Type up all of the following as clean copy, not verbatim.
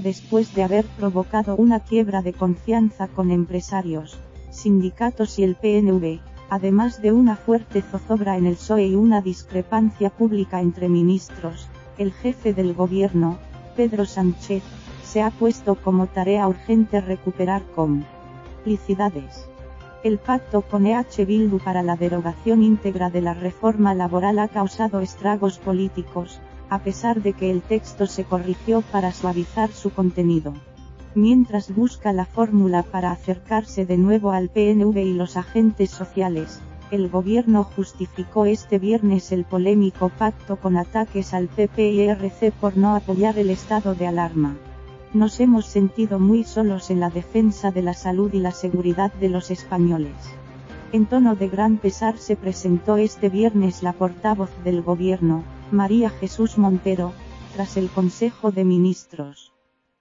Después de haber provocado una quiebra de confianza con empresarios, sindicatos y el PNV, además de una fuerte zozobra en el PSOE y una discrepancia pública entre ministros, el jefe del gobierno, Pedro Sánchez, se ha puesto como tarea urgente recuperar complicidades. El pacto con EH Bildu para la derogación íntegra de la reforma laboral ha causado estragos políticos, a pesar de que el texto se corrigió para suavizar su contenido. Mientras busca la fórmula para acercarse de nuevo al PNV y los agentes sociales, el gobierno justificó este viernes el polémico pacto con ataques al PP y ERC por no apoyar el estado de alarma. Nos hemos sentido muy solos en la defensa de la salud y la seguridad de los españoles. En tono de gran pesar se presentó este viernes la portavoz del gobierno, María Jesús Montero, tras el Consejo de Ministros.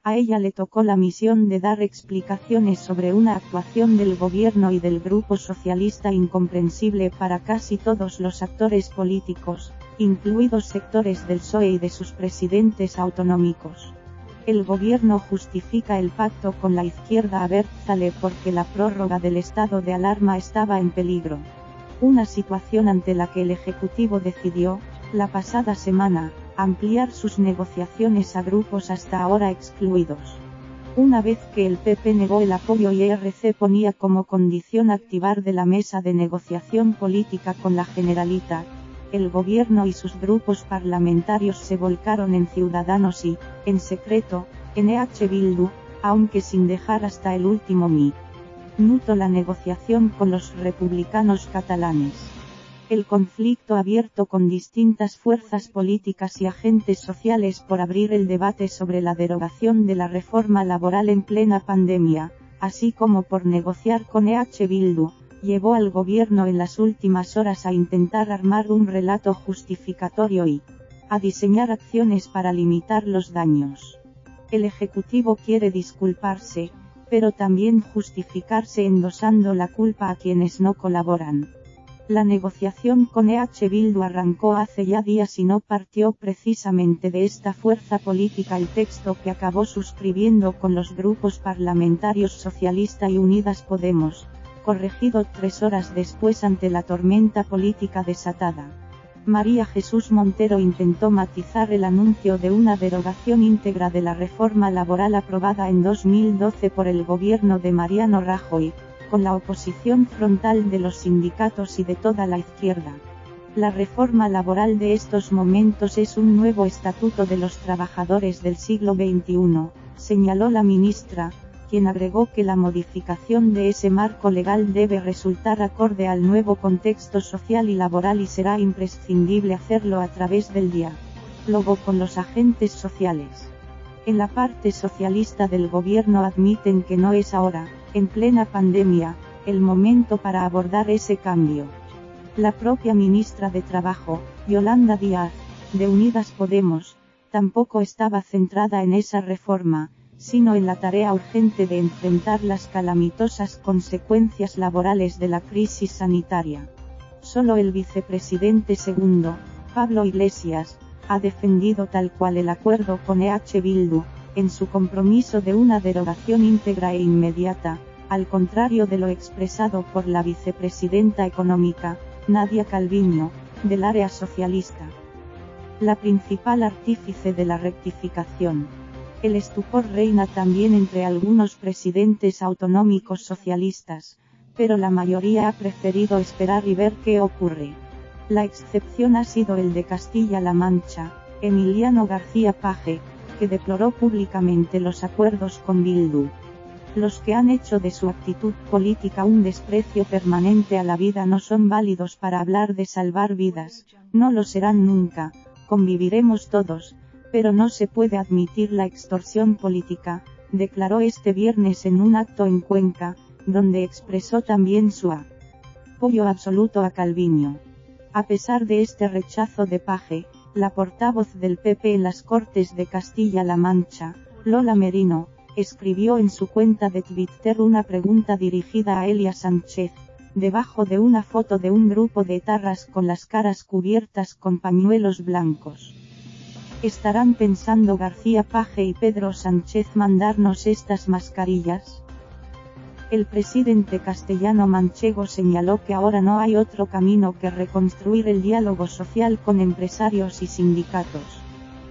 A ella le tocó la misión de dar explicaciones sobre una actuación del gobierno y del Grupo Socialista incomprensible para casi todos los actores políticos, incluidos sectores del PSOE y de sus presidentes autonómicos. El gobierno justifica el pacto con la izquierda abertzale porque la prórroga del estado de alarma estaba en peligro. Una situación ante la que el Ejecutivo decidió, la pasada semana, ampliar sus negociaciones a grupos hasta ahora excluidos. Una vez que el PP negó el apoyo y ERC ponía como condición activar de la mesa de negociación política con la Generalitat, el gobierno y sus grupos parlamentarios se volcaron en Ciudadanos y, en secreto, en EH Bildu, aunque sin dejar hasta el último minuto la negociación con los republicanos catalanes. El conflicto abierto con distintas fuerzas políticas y agentes sociales por abrir el debate sobre la derogación de la reforma laboral en plena pandemia, así como por negociar con EH Bildu, llevó al gobierno en las últimas horas a intentar armar un relato justificatorio y a diseñar acciones para limitar los daños. El Ejecutivo quiere disculparse, pero también justificarse endosando la culpa a quienes no colaboran. La negociación con EH Bildu arrancó hace ya días y no partió precisamente de esta fuerza política el texto que acabó suscribiendo con los grupos parlamentarios Socialista y Unidas Podemos, corregido 3 horas después ante la tormenta política desatada. María Jesús Montero intentó matizar el anuncio de una derogación íntegra de la reforma laboral aprobada en 2012 por el gobierno de Mariano Rajoy, con la oposición frontal de los sindicatos y de toda la izquierda. La reforma laboral de estos momentos es un nuevo estatuto de los trabajadores del siglo XXI, señaló la ministra, quien agregó que la modificación de ese marco legal debe resultar acorde al nuevo contexto social y laboral y será imprescindible hacerlo a través del diálogo con los agentes sociales. En la parte socialista del gobierno admiten que no es ahora, en plena pandemia, el momento para abordar ese cambio. La propia ministra de Trabajo, Yolanda Díaz, de Unidas Podemos, tampoco estaba centrada en esa reforma, sino en la tarea urgente de enfrentar las calamitosas consecuencias laborales de la crisis sanitaria. Solo el vicepresidente segundo, Pablo Iglesias, ha defendido tal cual el acuerdo con EH Bildu, en su compromiso de una derogación íntegra e inmediata, al contrario de lo expresado por la vicepresidenta económica, Nadia Calviño, del área socialista. La principal artífice de la rectificación. El estupor reina también entre algunos presidentes autonómicos socialistas, pero la mayoría ha preferido esperar y ver qué ocurre. La excepción ha sido el de Castilla-La Mancha, Emiliano García Paje, que deploró públicamente los acuerdos con Bildu. Los que han hecho de su actitud política un desprecio permanente a la vida no son válidos para hablar de salvar vidas, no lo serán nunca, conviviremos todos, pero no se puede admitir la extorsión política, declaró este viernes en un acto en Cuenca, donde expresó también su apoyo absoluto a Calviño. A pesar de este rechazo de Paje, la portavoz del PP en las Cortes de Castilla-La Mancha, Lola Merino, escribió en su cuenta de Twitter una pregunta dirigida a Elia Sánchez, debajo de una foto de un grupo de etarras con las caras cubiertas con pañuelos blancos. ¿Estarán pensando García Page y Pedro Sánchez mandarnos estas mascarillas? El presidente castellano-manchego señaló que ahora no hay otro camino que reconstruir el diálogo social con empresarios y sindicatos.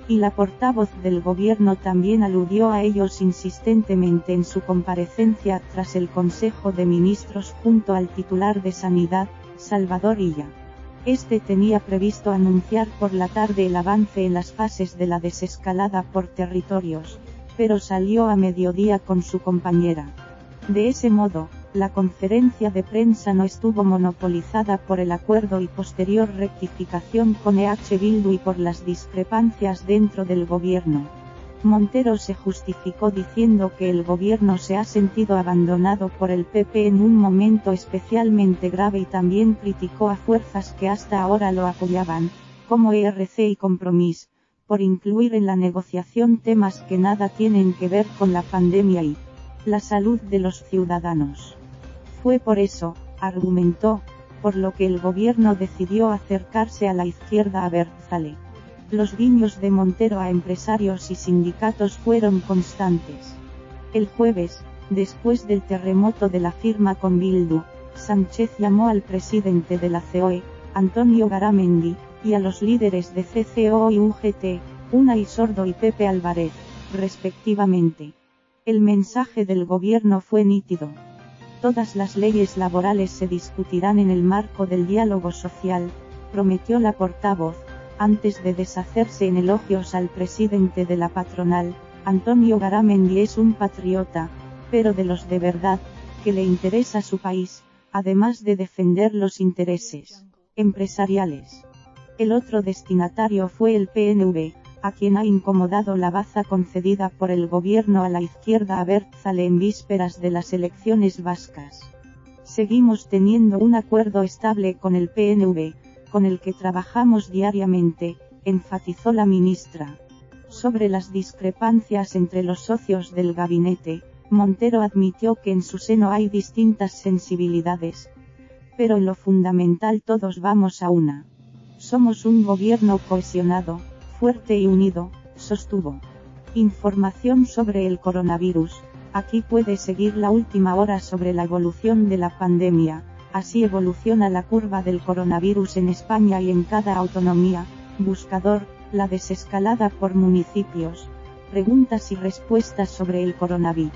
Y la portavoz del gobierno también aludió a ellos insistentemente en su comparecencia tras el Consejo de Ministros junto al titular de Sanidad, Salvador Illa. Este tenía previsto anunciar por la tarde el avance en las fases de la desescalada por territorios, pero salió a mediodía con su compañera. De ese modo, la conferencia de prensa no estuvo monopolizada por el acuerdo y posterior rectificación con EH Bildu y por las discrepancias dentro del gobierno. Montero se justificó diciendo que el gobierno se ha sentido abandonado por el PP en un momento especialmente grave y también criticó a fuerzas que hasta ahora lo apoyaban, como ERC y Compromís, por incluir en la negociación temas que nada tienen que ver con la pandemia y la salud de los ciudadanos. Fue por eso, argumentó, por lo que el gobierno decidió acercarse a la izquierda abertzale. Los guiños de Montero a empresarios y sindicatos fueron constantes. El jueves, después del terremoto de la firma con Bildu, Sánchez llamó al presidente de la COE, Antonio Garamendi, y a los líderes de CCO y UGT, Unai Sordo y Pepe Álvarez, respectivamente. El mensaje del gobierno fue nítido. Todas las leyes laborales se discutirán en el marco del diálogo social, prometió la portavoz, antes de deshacerse en elogios al presidente de la patronal. Antonio Garamendi es un patriota, pero de los de verdad, que le interesa su país, además de defender los intereses empresariales. El otro destinatario fue el PNV, a quien ha incomodado la baza concedida por el gobierno a la izquierda abertzale en vísperas de las elecciones vascas. Seguimos teniendo un acuerdo estable con el PNV, con el que trabajamos diariamente, enfatizó la ministra. Sobre las discrepancias entre los socios del gabinete, Montero admitió que en su seno hay distintas sensibilidades, pero en lo fundamental todos vamos a una. Somos un gobierno cohesionado, fuerte y unido, sostuvo. Información sobre el coronavirus. Aquí puede seguir la última hora sobre la evolución de la pandemia. Así evoluciona la curva del coronavirus en España y en cada autonomía. Buscador, la desescalada por municipios. Preguntas y respuestas sobre el coronavirus.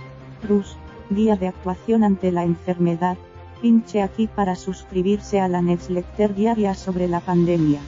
Guía de actuación ante la enfermedad. Pinche aquí para suscribirse a la newsletter diaria sobre la pandemia.